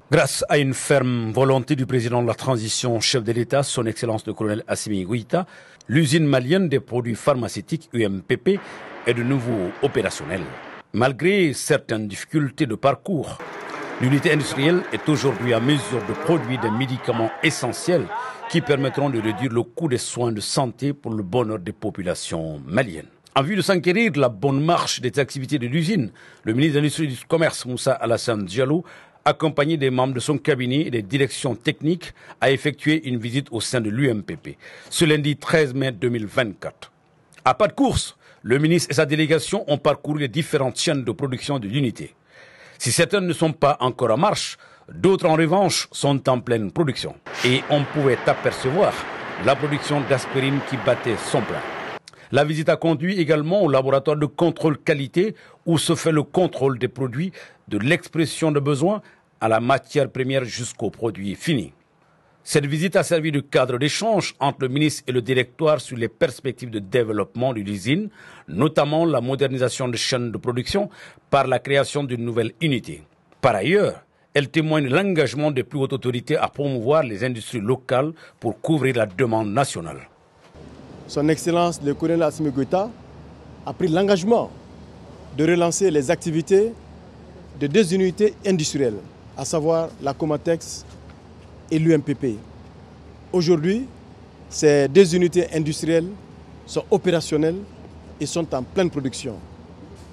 Grâce à une ferme volonté du président de la transition, chef de l'État, son Excellence le colonel Assimi Goïta, l'usine malienne des produits pharmaceutiques UMPP est de nouveau opérationnelle. Malgré certaines difficultés de parcours, l'unité industrielle est aujourd'hui à mesure de produire des médicaments essentiels qui permettront de réduire le coût des soins de santé pour le bonheur des populations maliennes. En vue de s'enquérir de la bonne marche des activités de l'usine, le ministre de l'Industrie et du Commerce, Moussa Alassane Diallo, accompagné des membres de son cabinet et des directions techniques, a effectué une visite au sein de l'UMPP ce lundi 13 mai 2024. À pas de course, le ministre et sa délégation ont parcouru les différentes chaînes de production de l'unité. Si certaines ne sont pas encore en marche, d'autres en revanche sont en pleine production. Et on pouvait apercevoir la production d'aspirine qui battait son plein. La visite a conduit également au laboratoire de contrôle qualité où se fait le contrôle des produits de l'expression de besoin à la matière première jusqu'au produit fini. Cette visite a servi de cadre d'échange entre le ministre et le directoire sur les perspectives de développement de l'usine, notamment la modernisation des chaînes de production par la création d'une nouvelle unité. Par ailleurs, elle témoigne de l'engagement des plus hautes autorités à promouvoir les industries locales pour couvrir la demande nationale. Son Excellence le colonel Assimi Goïta a pris l'engagement de relancer les activités de deux unités industrielles, à savoir la Comatex et l'UMPP. Aujourd'hui, ces deux unités industrielles sont opérationnelles et sont en pleine production.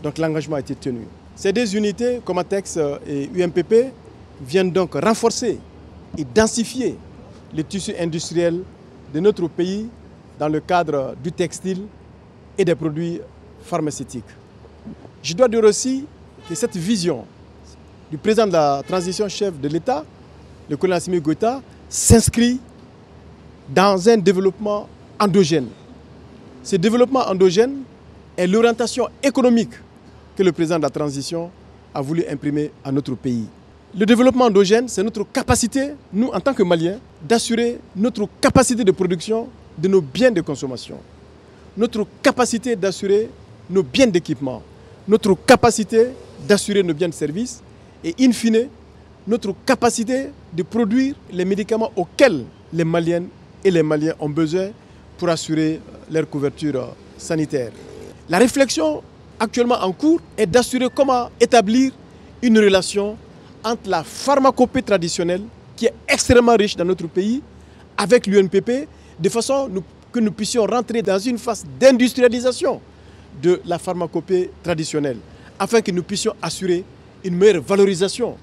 Donc l'engagement a été tenu. Ces deux unités, Comatex et UMPP, viennent donc renforcer et densifier le tissu industriel de notre pays dans le cadre du textile et des produits pharmaceutiques. Je dois dire aussi que cette vision du président de la transition chef de l'État, le colonel Assimi Goïta, s'inscrit dans un développement endogène. Ce développement endogène est l'orientation économique que le président de la transition a voulu imprimer à notre pays. Le développement endogène, c'est notre capacité, nous en tant que Maliens, d'assurer notre capacité de production de nos biens de consommation, notre capacité d'assurer nos biens d'équipement, notre capacité d'assurer nos biens de service et, in fine, notre capacité de produire les médicaments auxquels les Maliennes et les Maliens ont besoin pour assurer leur couverture sanitaire. La réflexion actuellement en cours est d'assurer comment établir une relation entre la pharmacopée traditionnelle, qui est extrêmement riche dans notre pays, avec l'UNPP, de façon que nous puissions rentrer dans une phase d'industrialisation de la pharmacopée traditionnelle, afin que nous puissions assurer une meilleure valorisation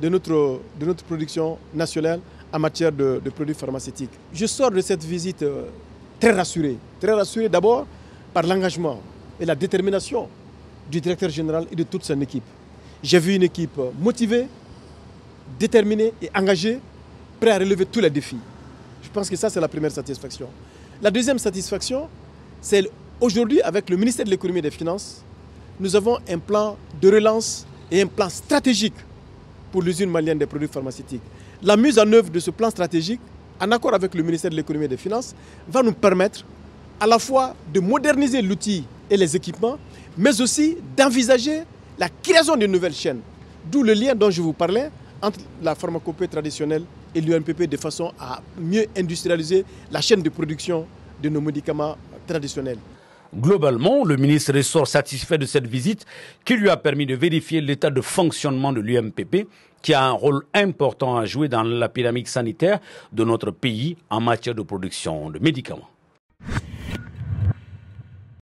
de notre production nationale en matière de produits pharmaceutiques. Je sors de cette visite très rassuré d'abord par l'engagement et la détermination du directeur général et de toute son équipe. J'ai vu une équipe motivée, déterminée et engagée, prête à relever tous les défis. Je pense que ça, c'est la première satisfaction. La deuxième satisfaction, c'est aujourd'hui, avec le ministère de l'Économie et des Finances, nous avons un plan de relance et un plan stratégique pour l'usine malienne des produits pharmaceutiques. La mise en œuvre de ce plan stratégique, en accord avec le ministère de l'Économie et des Finances, va nous permettre à la fois de moderniser l'outil et les équipements, mais aussi d'envisager la création de nouvelles chaînes. D'où le lien dont je vous parlais entre la pharmacopée traditionnelle et l'UNPP de façon à mieux industrialiser la chaîne de production de nos médicaments traditionnels. Globalement, le ministre ressort satisfait de cette visite qui lui a permis de vérifier l'état de fonctionnement de l'UMPP qui a un rôle important à jouer dans la pyramide sanitaire de notre pays en matière de production de médicaments.